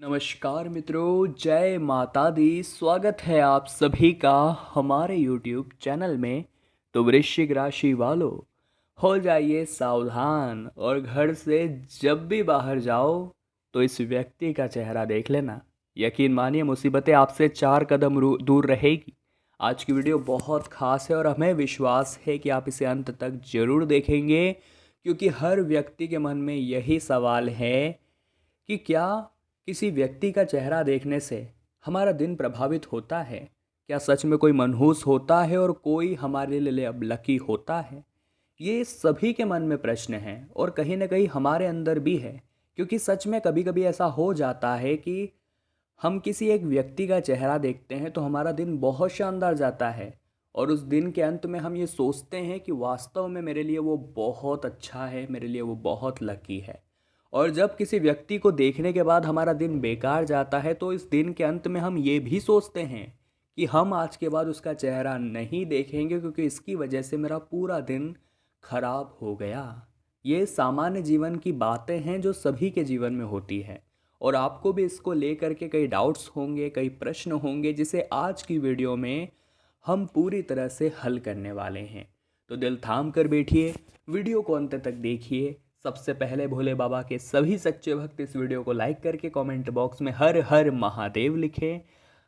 नमस्कार मित्रों, जय माता दी। स्वागत है आप सभी का हमारे YouTube चैनल में। तो वृश्चिक राशि वालों, हो जाइए सावधान और घर से जब भी बाहर जाओ तो इस व्यक्ति का चेहरा देख लेना। यकीन मानिए, मुसीबतें आपसे 4 कदम दूर रहेगी। आज की वीडियो बहुत खास है और हमें विश्वास है कि आप इसे अंत तक जरूर देखेंगे, क्योंकि हर व्यक्ति के मन में यही सवाल है कि क्या किसी व्यक्ति का चेहरा देखने से हमारा दिन प्रभावित होता है। क्या सच में कोई मनहूस होता है और कोई हमारे लिए अब लकी होता है। ये सभी के मन में प्रश्न है और कहीं ना कहीं हमारे अंदर भी है, क्योंकि सच में कभी कभी ऐसा हो जाता है कि हम किसी एक व्यक्ति का चेहरा देखते हैं तो हमारा दिन बहुत शानदार जाता है और उस दिन के अंत में हम ये सोचते हैं कि वास्तव में मेरे लिए वो बहुत अच्छा है, मेरे लिए वो बहुत लकी है। और जब किसी व्यक्ति को देखने के बाद हमारा दिन बेकार जाता है तो इस दिन के अंत में हम ये भी सोचते हैं कि हम आज के बाद उसका चेहरा नहीं देखेंगे, क्योंकि इसकी वजह से मेरा पूरा दिन खराब हो गया। ये सामान्य जीवन की बातें हैं जो सभी के जीवन में होती है और आपको भी इसको लेकर के कई डाउट्स होंगे, कई प्रश्न होंगे, जिसे आज की वीडियो में हम पूरी तरह से हल करने वाले हैं। तो दिल थाम कर बैठिए, वीडियो को अंत तक देखिए। सबसे पहले भोले बाबा के सभी सच्चे भक्त इस वीडियो को लाइक करके कमेंट बॉक्स में हर हर महादेव लिखें।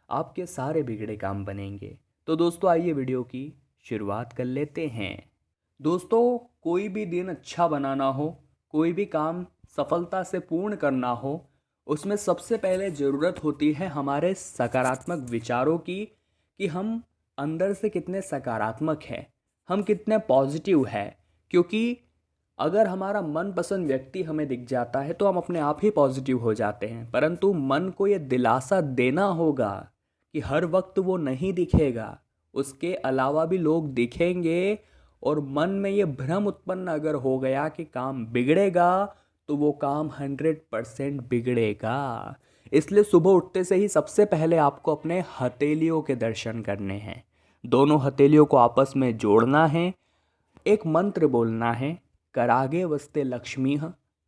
आपके सारे बिगड़े काम बनेंगे। तो दोस्तों, आइए वीडियो की शुरुआत कर लेते हैं। दोस्तों, कोई भी दिन अच्छा बनाना हो, कोई भी काम सफलता से पूर्ण करना हो, उसमें सबसे पहले ज़रूरत होती है हमारे सकारात्मक विचारों की, कि हम अंदर से कितने सकारात्मक हैं, हम कितने पॉजिटिव हैं। क्योंकि अगर हमारा मनपसंद व्यक्ति हमें दिख जाता है तो हम अपने आप ही पॉजिटिव हो जाते हैं, परंतु मन को ये दिलासा देना होगा कि हर वक्त वो नहीं दिखेगा, उसके अलावा भी लोग दिखेंगे। और मन में ये भ्रम उत्पन्न अगर हो गया कि काम बिगड़ेगा तो वो काम 100% बिगड़ेगा। इसलिए सुबह उठते से ही सबसे पहले आपको अपने हथेलियों के दर्शन करने हैं। दोनों हथेलियों को आपस में जोड़ना है, एक मंत्र बोलना है। करागे वस्ते लक्ष्मी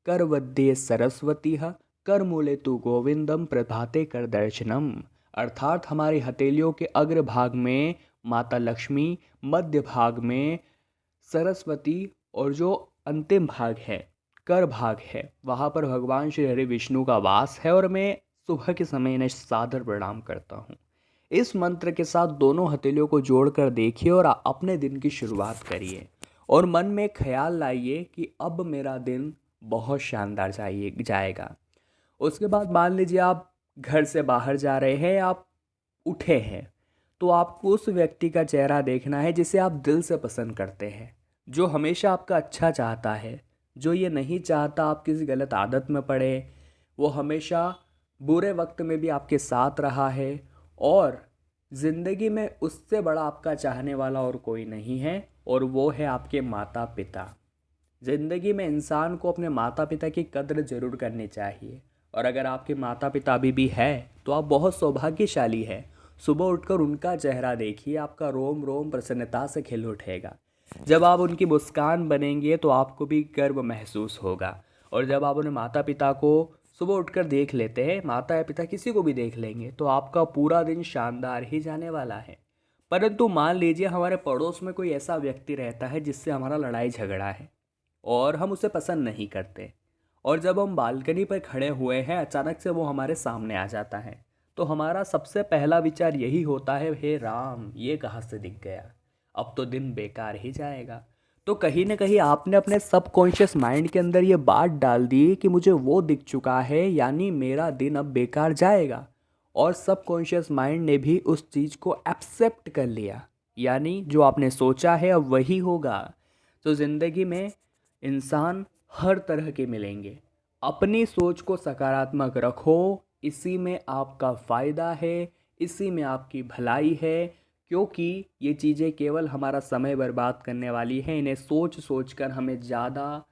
कर वद्ये सरस्वती कर मूले तु गोविंदम प्रभाते कर दर्शनम। अर्थात हमारी हथेलियों के अग्र भाग में माता लक्ष्मी, मध्य भाग में सरस्वती और जो अंतिम भाग है, कर भाग है, वहाँ पर भगवान श्री हरि विष्णु का वास है। और मैं सुबह के समय इन्हें सादर प्रणाम करता हूँ। इस मंत्र के साथ दोनों हथेलियों को जोड़कर देखिए और अपने दिन की शुरुआत करिए और मन में ख्याल लाइए कि अब मेरा दिन बहुत शानदार जाएगा। उसके बाद मान लीजिए आप घर से बाहर जा रहे हैं, आप उठे हैं, तो आपको उस व्यक्ति का चेहरा देखना है जिसे आप दिल से पसंद करते हैं, जो हमेशा आपका अच्छा चाहता है, जो ये नहीं चाहता आप किसी गलत आदत में पड़े। वो हमेशा बुरे वक्त में भी आपके साथ रहा है और ज़िंदगी में उससे बड़ा आपका चाहने वाला और कोई नहीं है, और वो है आपके माता पिता। ज़िंदगी में इंसान को अपने माता पिता की कद्र ज़रूर करनी चाहिए, और अगर आपके माता पिता अभी भी है तो आप बहुत सौभाग्यशाली हैं। सुबह उठकर उनका चेहरा देखिए, आपका रोम रोम प्रसन्नता से खिल उठेगा। जब आप उनकी मुस्कान बनेंगे तो आपको भी गर्व महसूस होगा। और जब आप उन्हें माता पिता को सुबह उठकर देख लेते हैं, माता या पिता किसी को भी देख लेंगे, तो आपका पूरा दिन शानदार ही जाने वाला है। परंतु मान लीजिए हमारे पड़ोस में कोई ऐसा व्यक्ति रहता है जिससे हमारा लड़ाई झगड़ा है और हम उसे पसंद नहीं करते, और जब हम बालकनी पर खड़े हुए हैं अचानक से वो हमारे सामने आ जाता है, तो हमारा सबसे पहला विचार यही होता है, हे राम, ये कहाँ से दिख गया, अब तो दिन बेकार ही जाएगा। तो कहीं ना कहीं आपने अपने सबकॉन्शियस माइंड के अंदर ये बात डाल दी कि मुझे वो दिख चुका है, यानी मेरा दिन अब बेकार जाएगा। और सबकॉन्शियस माइंड ने भी उस चीज़ को एक्सेप्ट कर लिया, यानी जो आपने सोचा है अब वही होगा। तो ज़िंदगी में इंसान हर तरह के मिलेंगे। अपनी सोच को सकारात्मक रखो, इसी में आपका फ़ायदा है, इसी में आपकी भलाई है। क्योंकि ये चीज़ें केवल हमारा समय बर्बाद करने वाली हैं, इन्हें सोच सोच कर हमें ज़्यादा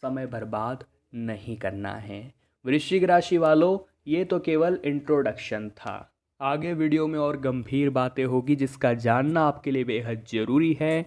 समय बर्बाद नहीं करना है। वृश्चिक राशि वालों, ये तो केवल इंट्रोडक्शन था। आगे वीडियो में और गंभीर बातें होगी जिसका जानना आपके लिए बेहद ज़रूरी है।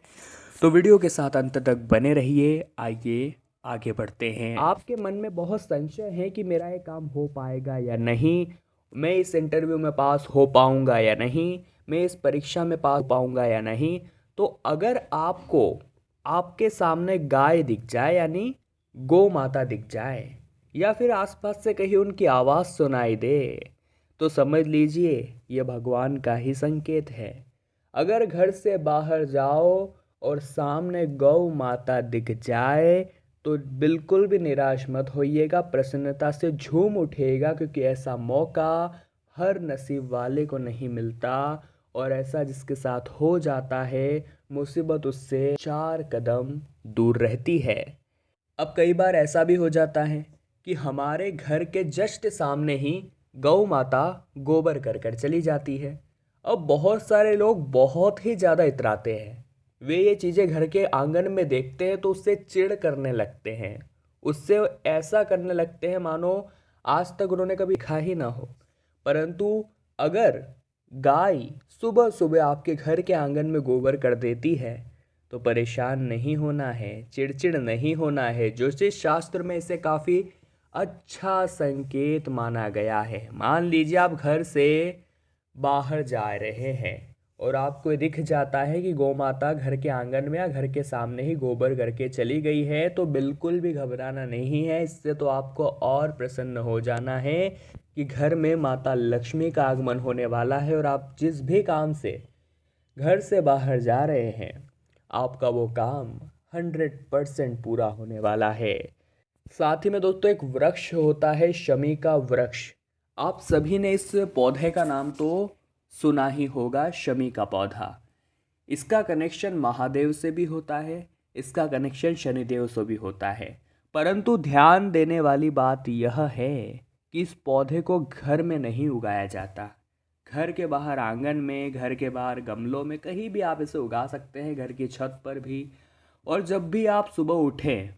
तो वीडियो के साथ अंत तक बने रहिए। आइए आगे बढ़ते हैं। आपके मन में बहुत संशय है कि मेरा ये काम हो पाएगा या नहीं, मैं इस इंटरव्यू में पास हो पाऊंगा या नहीं, मैं इस परीक्षा में पास हो पाऊंगा या नहीं। तो अगर आपको आपके सामने गाय दिख जाए, यानी गौ माता दिख जाए, या फिर आसपास से कहीं उनकी आवाज़ सुनाई दे, तो समझ लीजिए ये भगवान का ही संकेत है। अगर घर से बाहर जाओ और सामने गौ माता दिख जाए तो बिल्कुल भी निराश मत होइएगा, प्रसन्नता से झूम उठिएगा, क्योंकि ऐसा मौका हर नसीब वाले को नहीं मिलता, और ऐसा जिसके साथ हो जाता है मुसीबत उससे 4 कदम दूर रहती है। अब कई बार ऐसा भी हो जाता है कि हमारे घर के जस्ट सामने ही गौ माता गोबर कर कर चली जाती है। अब बहुत सारे लोग बहुत ही ज़्यादा इतराते हैं, वे ये चीज़ें घर के आंगन में देखते हैं तो उससे चिढ़ करने लगते हैं, उससे ऐसा करने लगते हैं मानो आज तक उन्होंने कभी खा ही ना हो। परंतु अगर गाय सुबह सुबह आपके घर के आंगन में गोबर कर देती है तो परेशान नहीं होना है, चिड़चिड़ नहीं होना है। ज्योतिष शास्त्र में इसे काफ़ी अच्छा संकेत माना गया है। मान लीजिए आप घर से बाहर जा रहे हैं और आपको ये दिख जाता है कि गौ माता घर के आंगन में या घर के सामने ही गोबर करके चली गई है, तो बिल्कुल भी घबराना नहीं है। इससे तो आपको और प्रसन्न हो जाना है कि घर में माता लक्ष्मी का आगमन होने वाला है, और आप जिस भी काम से घर से बाहर जा रहे हैं आपका वो काम 100% पूरा होने वाला है। साथ ही में दोस्तों एक वृक्ष होता है शमी का वृक्ष। आप सभी ने इस पौधे का नाम तो सुना ही होगा, शमी का पौधा। इसका कनेक्शन महादेव से भी होता है, इसका कनेक्शन शनिदेव से भी होता है। परंतु ध्यान देने वाली बात यह है कि इस पौधे को घर में नहीं उगाया जाता। घर के बाहर आंगन में, घर के बाहर गमलों में, कहीं भी आप इसे उगा सकते हैं, घर की छत पर भी। और जब भी आप सुबह उठें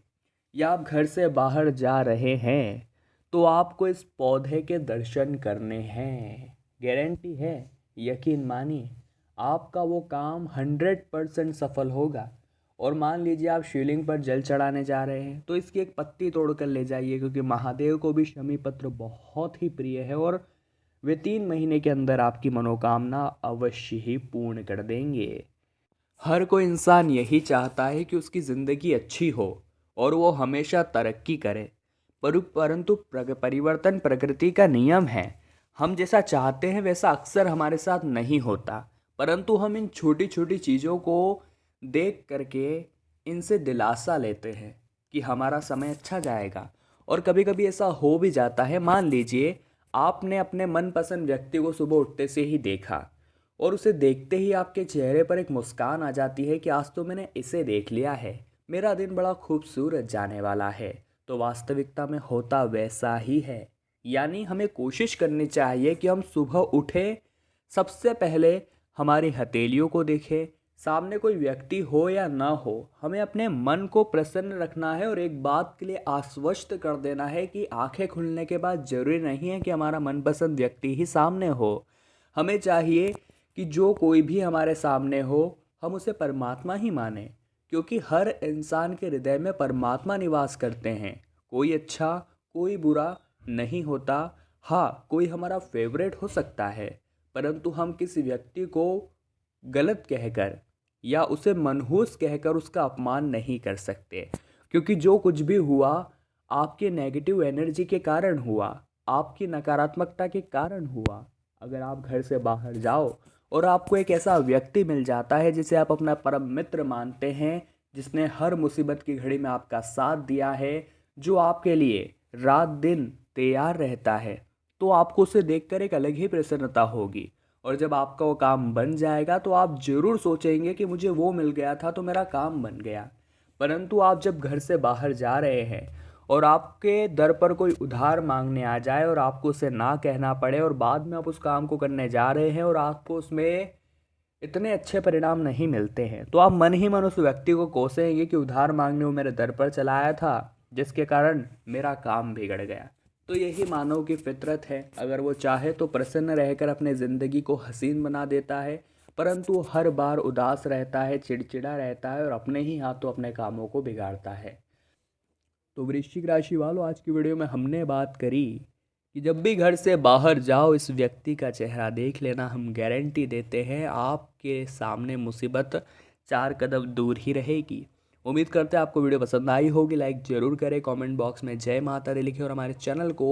या आप घर से बाहर जा रहे हैं तो आपको इस पौधे के दर्शन करने हैं। गारंटी है, यकीन मानिए, आपका वो काम 100% सफल होगा। और मान लीजिए आप शिवलिंग पर जल चढ़ाने जा रहे हैं तो इसकी एक पत्ती तोड़ कर ले जाइए, क्योंकि महादेव को भी शमी पत्र बहुत ही प्रिय है, और वे 3 महीने के अंदर आपकी मनोकामना अवश्य ही पूर्ण कर देंगे। हर कोई इंसान यही चाहता है कि उसकी ज़िंदगी अच्छी हो और वो हमेशा तरक्की करे, परंतु परिवर्तन प्रकृति का नियम है। हम जैसा चाहते हैं वैसा अक्सर हमारे साथ नहीं होता, परंतु हम इन छोटी छोटी चीज़ों को देख करके इनसे दिलासा लेते हैं कि हमारा समय अच्छा जाएगा। और कभी कभी ऐसा हो भी जाता है। मान लीजिए आपने अपने मनपसंद व्यक्ति को सुबह उठते से ही देखा, और उसे देखते ही आपके चेहरे पर एक मुस्कान आ जाती है कि आज तो मैंने इसे देख लिया है, मेरा दिन बड़ा खूबसूरत जाने वाला है। तो वास्तविकता में होता वैसा ही है। यानी हमें कोशिश करनी चाहिए कि हम सुबह उठे, सबसे पहले हमारी हथेलियों को देखें, सामने कोई व्यक्ति हो या ना हो, हमें अपने मन को प्रसन्न रखना है, और एक बात के लिए आश्वस्त कर देना है कि आंखें खुलने के बाद जरूरी नहीं है कि हमारा मनपसंद व्यक्ति ही सामने हो। हमें चाहिए कि जो कोई भी हमारे सामने हो हम उसे परमात्मा ही माने, क्योंकि हर इंसान के हृदय में परमात्मा निवास करते हैं। कोई अच्छा कोई बुरा नहीं होता। हाँ, कोई हमारा फेवरेट हो सकता है, परंतु हम किसी व्यक्ति को गलत कहकर या उसे मनहूस कहकर उसका अपमान नहीं कर सकते, क्योंकि जो कुछ भी हुआ आपके नेगेटिव एनर्जी के कारण हुआ, आपकी नकारात्मकता के कारण हुआ। अगर आप घर से बाहर जाओ और आपको एक ऐसा व्यक्ति मिल जाता है जिसे आप अपना परम मित्र मानते हैं, जिसने हर मुसीबत की घड़ी में आपका साथ दिया है, जो आपके लिए रात दिन तैयार रहता है, तो आपको उसे देखकर एक अलग ही प्रसन्नता होगी। और जब आपका वो काम बन जाएगा तो आप ज़रूर सोचेंगे कि मुझे वो मिल गया था तो मेरा काम बन गया। परंतु आप जब घर से बाहर जा रहे हैं और आपके दर पर कोई उधार मांगने आ जाए और आपको उसे ना कहना पड़े, और बाद में आप उस काम को करने जा रहे हैं और आपको उसमें इतने अच्छे परिणाम नहीं मिलते हैं, तो आप मन ही मन उस व्यक्ति को कोसेंगे कि उधार मांगने वो मेरे दर पर चला आया था, जिसके कारण मेरा काम बिगड़ गया। तो यही मानव की फितरत है। अगर वो चाहे तो प्रसन्न रहकर अपने ज़िंदगी को हसीन बना देता है, परंतु हर बार उदास रहता है, चिड़चिड़ा रहता है और अपने ही हाथों अपने कामों को बिगाड़ता है। तो वृश्चिक राशि वालों, आज की वीडियो में हमने बात करी कि जब भी घर से बाहर जाओ इस व्यक्ति का चेहरा देख लेना। हम गारंटी देते हैं आपके सामने मुसीबत 4 कदम दूर ही रहेगी। उम्मीद करते हैं आपको वीडियो पसंद आई होगी। लाइक ज़रूर करें, कमेंट बॉक्स में जय माता दी लिखें और हमारे चैनल को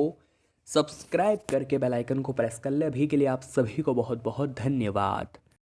सब्सक्राइब करके बेल आइकन को प्रेस कर ले। अभी के लिए आप सभी को बहुत बहुत धन्यवाद।